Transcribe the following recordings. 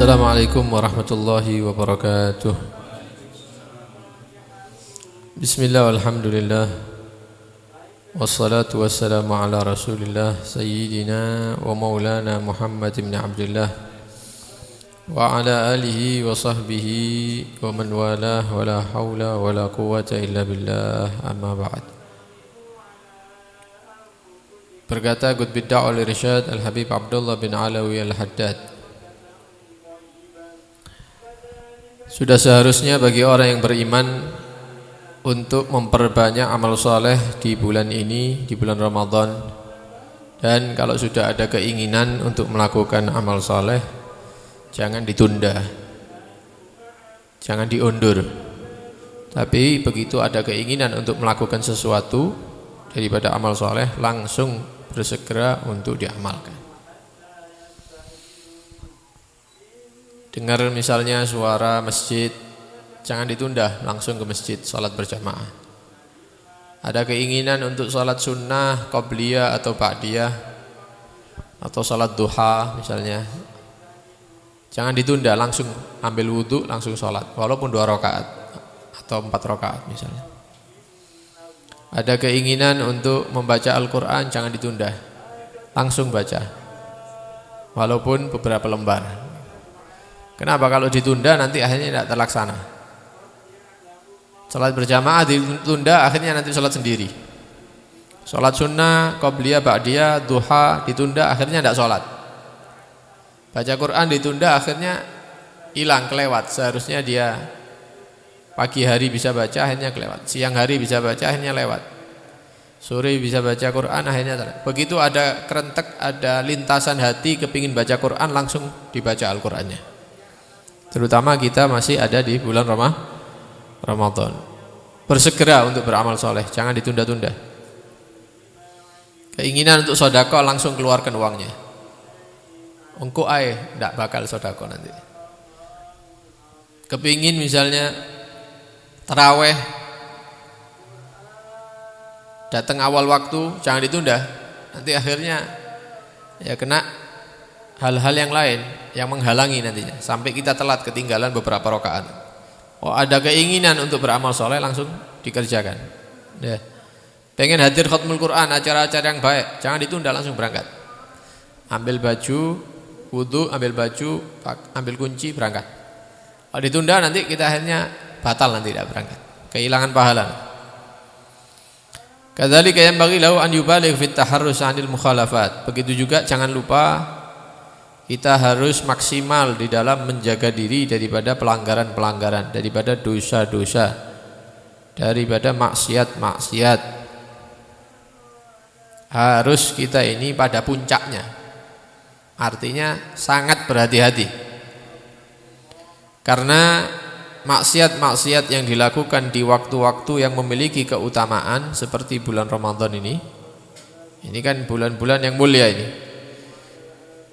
Assalamualaikum warahmatullahi wabarakatuh. Bismillah walhamdulillah. Wassalatu wassalamu ala rasulillah Sayyidina wa maulana Muhammad ibn Abdullah wa ala alihi wa sahbihi wa man walah wa la hawla wa la quwwata illa billah, amma ba'd. Berkata Qutb Da'wah al-Irsyad Al-Habib Abdullah bin Alawi Al-Haddad, sudah seharusnya bagi orang yang beriman untuk memperbanyak amal soleh di bulan ini, di bulan Ramadan. Dan kalau sudah ada keinginan untuk melakukan amal soleh, jangan ditunda, jangan diundur. Tapi begitu ada keinginan untuk melakukan sesuatu daripada amal soleh, langsung bersegera untuk diamalkan. Dengar misalnya suara masjid, jangan ditunda, langsung ke masjid, sholat berjamaah. Ada keinginan untuk sholat sunnah, qobliyah atau ba'diyah, atau sholat duha misalnya, jangan ditunda, langsung ambil wudhu, langsung sholat, walaupun 2 rakaat atau 4 rakaat misalnya. Ada keinginan untuk membaca Al-Quran, jangan ditunda, langsung baca, walaupun beberapa lembar. Kenapa? Kalau ditunda nanti akhirnya tidak terlaksana. Salat berjamaah ditunda, akhirnya nanti salat sendiri. Salat sunnah, qobliyah, ba'diyah, duha ditunda, akhirnya tidak salat. Baca Quran ditunda, akhirnya hilang, kelewat. Seharusnya dia pagi hari bisa baca, akhirnya kelewat. Siang hari bisa baca, akhirnya lewat. Sore bisa baca Quran, akhirnya terlewat. Begitu ada kerentek, ada lintasan hati kepingin baca Quran, langsung dibaca Al-Qurannya. Terutama kita masih ada di bulan Ramadan. Bersegera untuk beramal soleh, jangan ditunda-tunda. Keinginan untuk sedekah, langsung keluarkan uangnya. Engko ae ndak bakal sedekah nanti. Kepingin misalnya taraweh, datang awal waktu, jangan ditunda. Nanti akhirnya ya kena hal-hal yang lain yang menghalangi nantinya, sampai kita telat, ketinggalan beberapa rakaat. Oh, ada keinginan untuk beramal soleh, langsung dikerjakan ya. Pengen hadir khatmul Quran, acara-acara yang baik, jangan ditunda, langsung berangkat. Ambil baju, wudhu, ambil baju, ambil kunci, berangkat. Kalau ditunda nanti kita akhirnya batal, nanti tidak berangkat, kehilangan pahala. Kadzalika yanbaghi lahu an yubaligh fit taharrus 'anil mukhalafat. Begitu juga jangan lupa kita harus maksimal di dalam menjaga diri daripada pelanggaran-pelanggaran, daripada dosa-dosa, daripada maksiat-maksiat. Harus kita ini pada puncaknya, artinya sangat berhati-hati. Karena maksiat-maksiat yang dilakukan di waktu-waktu yang memiliki keutamaan seperti bulan Ramadan ini kan bulan-bulan yang mulia ini.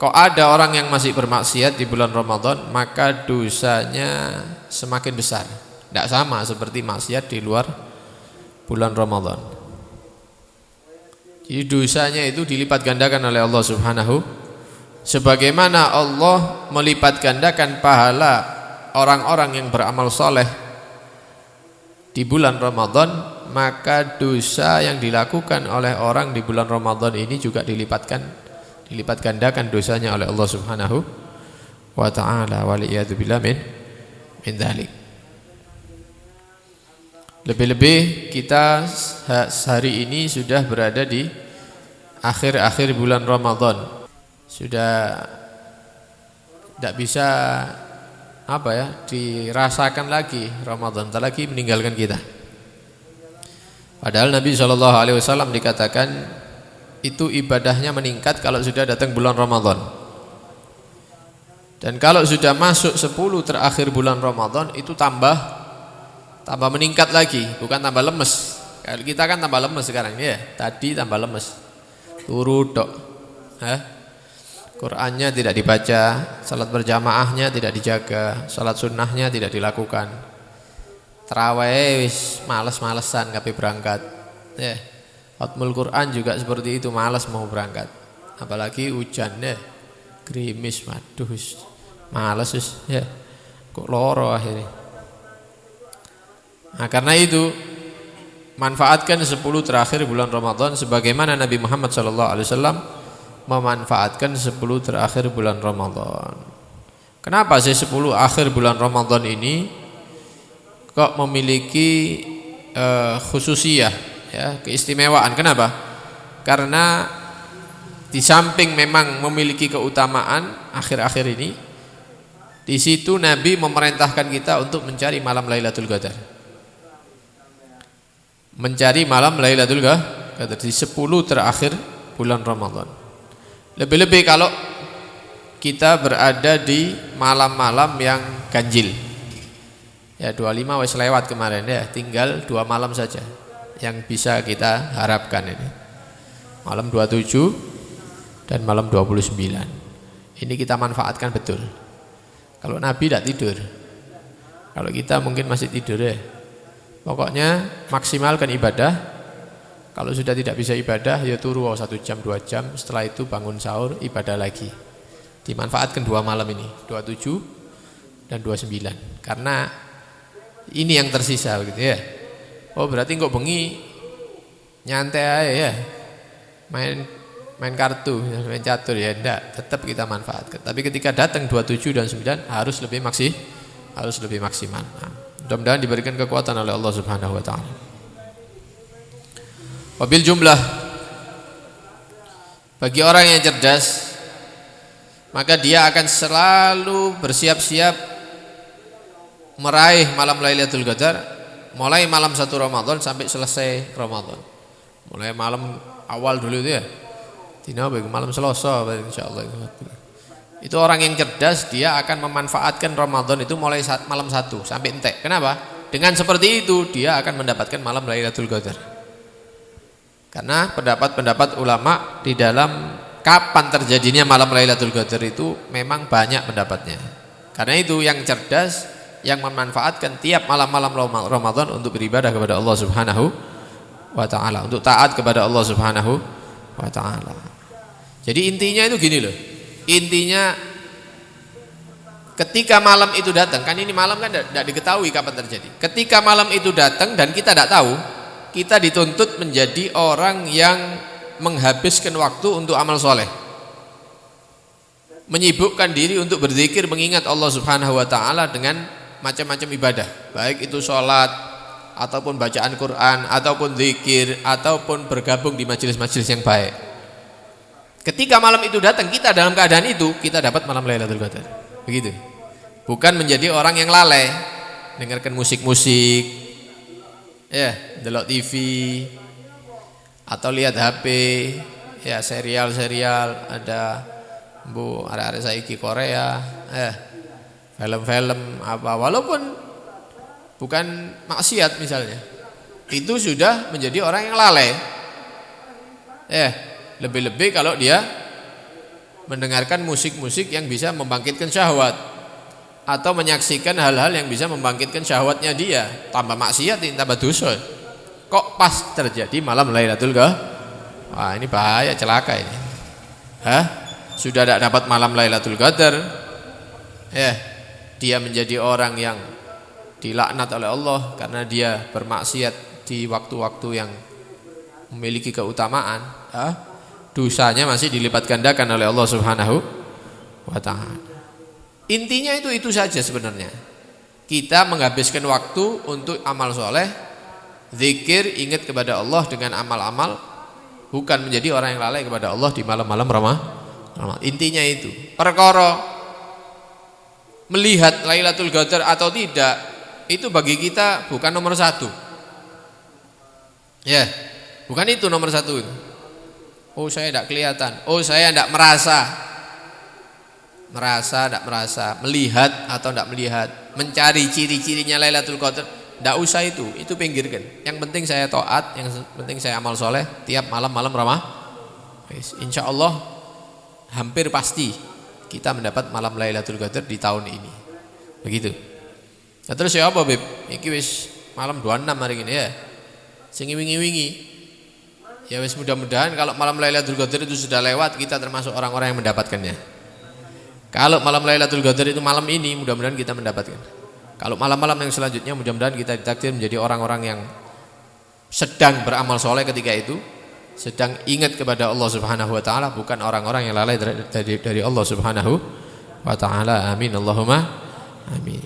Kok ada orang yang masih bermaksiat di bulan Ramadan, maka dosanya semakin besar. Tidak sama seperti maksiat di luar bulan Ramadan. Jadi dosanya itu dilipat gandakan oleh Allah Subhanahu. Sebagaimana Allah melipat gandakan pahala orang-orang yang beramal soleh di bulan Ramadan, maka dosa yang dilakukan oleh orang di bulan Ramadan ini juga dilipat gandakan dosanya oleh Allah Subhanahu wa ta'ala, waliyadu billah min dzalik. Lebih-lebih kita hari ini sudah berada di akhir-akhir bulan Ramadan, sudah tidak bisa dirasakan lagi Ramadan, tak lagi meninggalkan kita. Padahal Nabi SAW dikatakan itu ibadahnya meningkat kalau sudah datang bulan Ramadan. Dan kalau sudah masuk 10 terakhir bulan Ramadan, itu tambah meningkat lagi, bukan tambah lemes. Kalau kita kan tambah lemes sekarang ya, tadi tambah lemes. Turu tok. Qur'annya tidak dibaca, salat berjamaahnya tidak dijaga, salat sunnahnya tidak dilakukan. Tarawih wis males-malesan kabeh berangkat. Ya. Khatmul Quran juga seperti itu, malas mau berangkat. Apalagi hujannya gerimis, waduh Males wis ya. Kok loro akhirnya. Nah, karena itu manfaatkan 10 terakhir bulan Ramadan sebagaimana Nabi Muhammad SAW memanfaatkan 10 terakhir bulan Ramadan. Kenapa sih 10 akhir bulan Ramadan ini kok memiliki khususiyah ya, keistimewaan? Kenapa? Karena di samping memang memiliki keutamaan akhir-akhir ini, di situ Nabi memerintahkan kita untuk mencari malam Lailatul Qadar. Mencari malam Lailatul Qadar di 10 terakhir bulan Ramadan. Lebih-lebih kalau kita berada di malam-malam yang ganjil. Ya 25 wis lewat kemarin ya, tinggal 2 malam saja yang bisa kita harapkan ini. Malam 27 dan malam 29. Ini kita manfaatkan betul. Kalau Nabi tidak tidur. Kalau kita mungkin masih tidur ya. Pokoknya maksimalkan ibadah. Kalau sudah tidak bisa ibadah ya turu 1 jam 2 jam, setelah itu bangun sahur ibadah lagi. Dimanfaatkan 2 malam ini, 27 dan 29. Karena ini yang tersisa gitu ya. Oh berarti kok bengi nyantai aja ya. Main kartu, main catur ya enggak, tetap kita manfaatkan. Tapi ketika datang 27 dan 9 harus lebih maksimal. Nah, mudah-mudahan diberikan kekuatan oleh Allah Subhanahu wa taala. Wabil jumlah, bagi orang yang cerdas maka dia akan selalu bersiap-siap meraih malam Lailatul Qadar mulai malam 1 Ramadan sampai selesai Ramadan. Mulai malam awal dulu itu ya. Dina malam Selasa insyaallah. Itu orang yang cerdas, dia akan memanfaatkan Ramadan itu mulai malam 1 sampai entek. Kenapa? Dengan seperti itu dia akan mendapatkan malam Lailatul Qadar. Karena pendapat-pendapat ulama di dalam kapan terjadinya malam Lailatul Qadar itu memang banyak pendapatnya. Karena itu yang cerdas yang memanfaatkan tiap malam-malam Ramadan untuk beribadah kepada Allah Subhanahu wa taala, untuk taat kepada Allah Subhanahu wa taala. Jadi intinya itu gini loh. Intinya ketika malam itu datang, kan ini malam kan tidak diketahui kapan terjadi. Ketika malam itu datang dan kita tidak tahu, kita dituntut menjadi orang yang menghabiskan waktu untuk amal soleh, menyibukkan diri untuk berzikir, mengingat Allah Subhanahu wa taala dengan macam-macam ibadah, baik itu sholat ataupun bacaan Quran ataupun zikir ataupun bergabung di majelis-majelis yang baik. Ketika malam itu datang, kita dalam keadaan itu kita dapat malam Lailatul Qadar. Begitu. Bukan menjadi orang yang lalai, dengarkan musik-musik, ya, delok TV atau lihat HP, ya serial-serial, ada bu arek-arek saiki Korea, film-film apa, walaupun bukan maksiat misalnya, itu sudah menjadi orang yang lalai. Lebih-lebih kalau dia mendengarkan musik-musik yang bisa membangkitkan syahwat atau menyaksikan hal-hal yang bisa membangkitkan syahwatnya dia, tambah maksiat, tambah dosa. Kok pas terjadi malam Lailatul Qadar? Wah, ini bahaya, celaka ini. Sudah tidak dapat malam Lailatul Qadar, dia menjadi orang yang dilaknat oleh Allah karena dia bermaksiat di waktu-waktu yang memiliki keutamaan. Dosanya masih dilipat gandakan oleh Allah Subhanahu wa taala. Intinya itu saja sebenarnya. Kita menghabiskan waktu untuk amal soleh, zikir, ingat kepada Allah dengan amal-amal, bukan menjadi orang yang lalai kepada Allah di malam-malam Ramadan. Intinya itu. Perkara melihat Lailatul Qadar atau tidak, itu bagi kita bukan nomor 1. Bukan itu nomor 1. Oh saya tidak kelihatan, oh saya tidak merasa, tidak merasa, melihat atau tidak melihat, mencari ciri-cirinya Lailatul Qadar, tidak usah itu pinggirkan. Yang penting saya taat, yang penting saya amal soleh tiap malam-malam Ramadan. Insya Allah hampir pasti kita mendapat malam Lailatul Qadar di tahun ini. Begitu. Nah, terus ya apa Beb? Iki wis malam 26 hari ini ya. Sing wingi-wingi. Ya wis mudah-mudahan kalau malam Lailatul Qadar itu sudah lewat, kita termasuk orang-orang yang mendapatkannya. Kalau malam Lailatul Qadar itu malam ini, mudah-mudahan kita mendapatkan. Kalau malam-malam yang selanjutnya, mudah-mudahan kita ditakdir menjadi orang-orang yang sedang beramal soleh ketika itu, sedang ingat kepada Allah Subhanahu wa taala, bukan orang-orang yang lalai dari Allah Subhanahu wa taala. Amin Allahumma amin.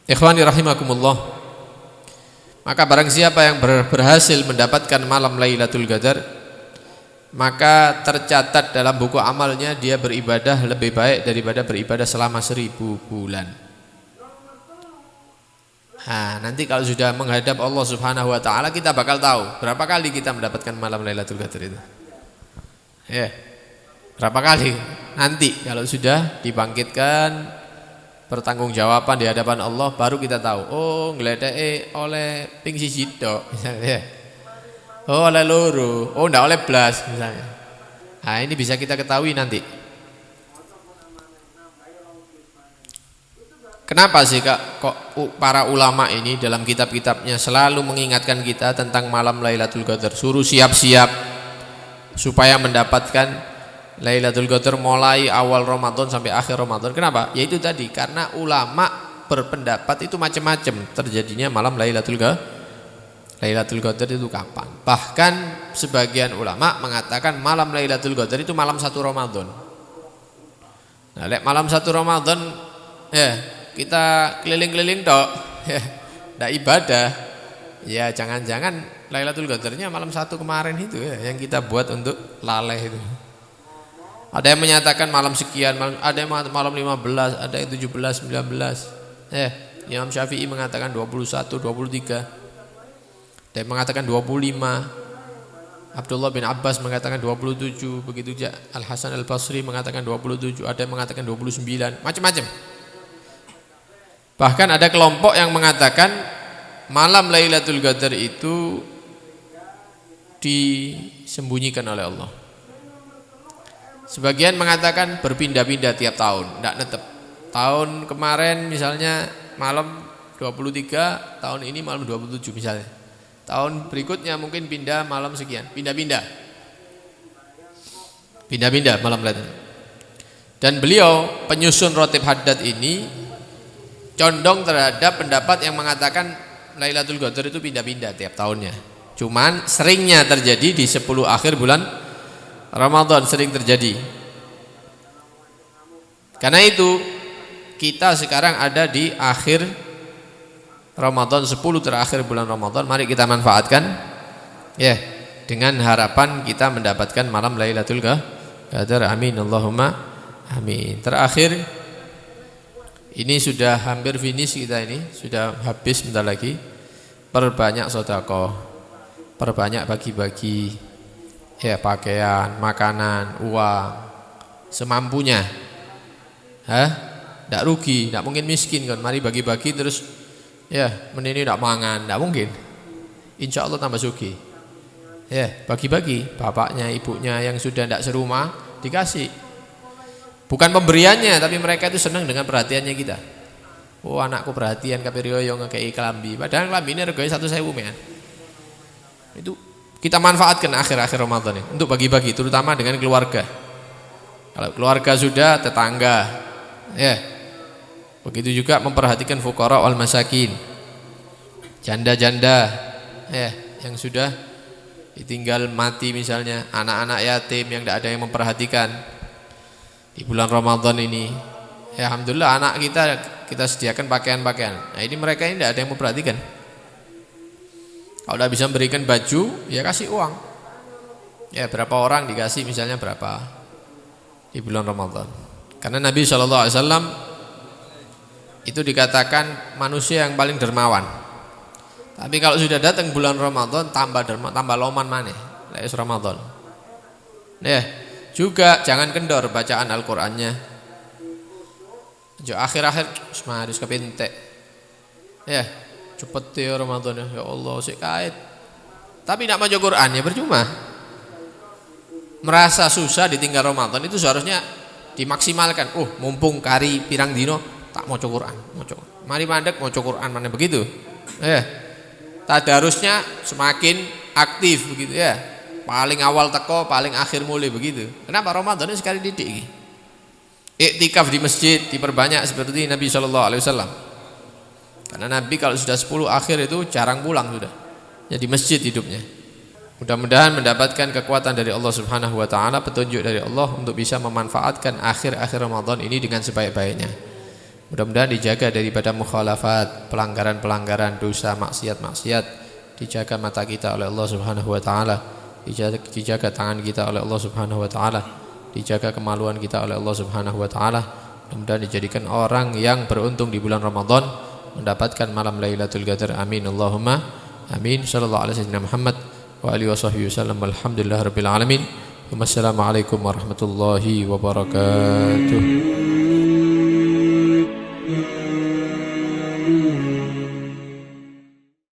Ikhwani rahimakumullah. Maka barang siapa yang berhasil mendapatkan malam Lailatul Qadar, maka tercatat dalam buku amalnya dia beribadah lebih baik daripada beribadah selama 1000 bulan. Nah, nanti kalau sudah menghadap Allah Subhanahu wa taala, kita bakal tahu berapa kali kita mendapatkan malam Lailatul Qadar itu. Ya. Berapa kali? Nanti kalau sudah dibangkitkan, pertanggungjawaban di hadapan Allah, baru kita tahu. Oh, ngledeke oleh ping siji tok misalnya ya. Oh, oleh loro. Oh, ndak oleh blas misalnya. Nah, ini bisa kita ketahui nanti. Kenapa sih kok para ulama ini dalam kitab-kitabnya selalu mengingatkan kita tentang malam Lailatul Qadar, suruh siap-siap supaya mendapatkan Lailatul Qadar mulai awal Ramadan sampai akhir Ramadan. Kenapa? Yaitu tadi, karena ulama berpendapat itu macam-macam terjadinya malam Lailatul Qadar. Lailatul Qadar itu kapan? Bahkan sebagian ulama mengatakan malam Lailatul Qadar itu malam 1 Ramadan. Nah, malam 1 Ramadan ya kita keliling-keliling tok, ya, ndak ibadah. Ya jangan-jangan Lailatul Qadarnya malam 1 kemarin itu ya, yang kita buat untuk laleh itu. Ada yang menyatakan malam sekian, ada yang malam 15, ada yang 17, 19. Imam Syafi'i mengatakan 21, 23. Ada yang mengatakan 25. Abdullah bin Abbas mengatakan 27, begitu juga Al Hasan Al Basri mengatakan 27, ada yang mengatakan 29, macam-macam. Bahkan ada kelompok yang mengatakan malam Lailatul Qadar itu disembunyikan oleh Allah. Sebagian mengatakan berpindah-pindah tiap tahun, tidak netep. Tahun kemarin misalnya malam 23, tahun ini malam 27 misalnya. Tahun berikutnya mungkin pindah malam sekian, pindah-pindah malam Lailatul. Dan beliau penyusun Rotib Haddad ini condong terhadap pendapat yang mengatakan Lailatul Qadar itu pindah-pindah tiap tahunnya. Cuman seringnya terjadi di 10 akhir bulan Ramadan, sering terjadi. Karena itu kita sekarang ada di akhir Ramadan, 10 terakhir bulan Ramadan. Mari kita manfaatkan ya, dengan harapan kita mendapatkan malam Lailatul Qadar. Amin Allahumma amin. Terakhir, ini sudah hampir finish kita, ini sudah habis bentar lagi. Perbanyak sedekah, perbanyak bagi-bagi ya, pakaian, makanan, uang semampunya. Tidak rugi, tidak mungkin miskin kan. Mari bagi-bagi terus ya menini tidak mangan, tidak mungkin. Insya Allah tambah sugih. Ya, bagi-bagi, bapaknya, ibunya yang sudah tidak serumah dikasih. Bukan pemberiannya, tapi mereka itu senang dengan perhatiannya kita. Oh, anakku perhatian kabeh yo ngekei kelambi. Padahal kelambi ini regane 1.000 men. Itu kita manfaatkan akhir-akhir Ramadan ini untuk bagi-bagi, terutama dengan keluarga. Kalau keluarga sudah, tetangga. Ya. Begitu juga memperhatikan fuqara wal masakin. Janda-janda ya, yang sudah ditinggal mati misalnya, anak-anak yatim yang tidak ada yang memperhatikan di bulan Ramadan ini. Ya, alhamdulillah anak kita sediakan pakaian-pakaian. Nah, ini mereka ini tidak ada yang memperhatikan. Kalau tidak bisa memberikan baju, ya kasih uang. Ya, berapa orang dikasih misalnya berapa di bulan Ramadan. Karena Nabi SAW itu dikatakan manusia yang paling dermawan. Tapi kalau sudah datang bulan Ramadan tambah loman maneh lek Ramadan. Ya, juga jangan kendor bacaan Al-Qur'annya. Jo akhir-akhir harus kepentek. Ya, cepet ya Ramadan ya Allah sik kait. Tapi tidak maca Quran ya percuma. Merasa susah ditinggal Ramadan itu seharusnya dimaksimalkan. Mumpung kari pirang dino tak maca Quran, mari mandek maca Quran mana begitu. Ya. Tadarusnya semakin aktif begitu ya. Paling awal teko, paling akhir mulai begitu. Kenapa Ramadan ini sekali didik iki? Iktikaf di masjid diperbanyak seperti Nabi SAW. Karena Nabi kalau sudah 10 akhir itu jarang pulang sudah. Jadi masjid hidupnya. Mudah-mudahan mendapatkan kekuatan dari Allah Subhanahu wa taala, petunjuk dari Allah untuk bisa memanfaatkan akhir-akhir Ramadan ini dengan sebaik-baiknya. Mudah-mudahan dijaga daripada mukhalafat, pelanggaran-pelanggaran, dosa, maksiat-maksiat. Dijaga mata kita oleh Allah Subhanahu wa taala, dijaga tangan kita oleh Allah Subhanahu wa taala, dijaga kemaluan kita oleh Allah Subhanahu wa taala. Mudah-mudahan dijadikan orang yang beruntung di bulan Ramadan, mendapatkan malam Lailatul Qadar. Amin Allahumma amin. Sallallahu alaihi wasallam Muhammad wa alihi washabbihi wasallam. Alhamdulillahirabbil alamin. Wassalamualaikum warahmatullahi wabarakatuh.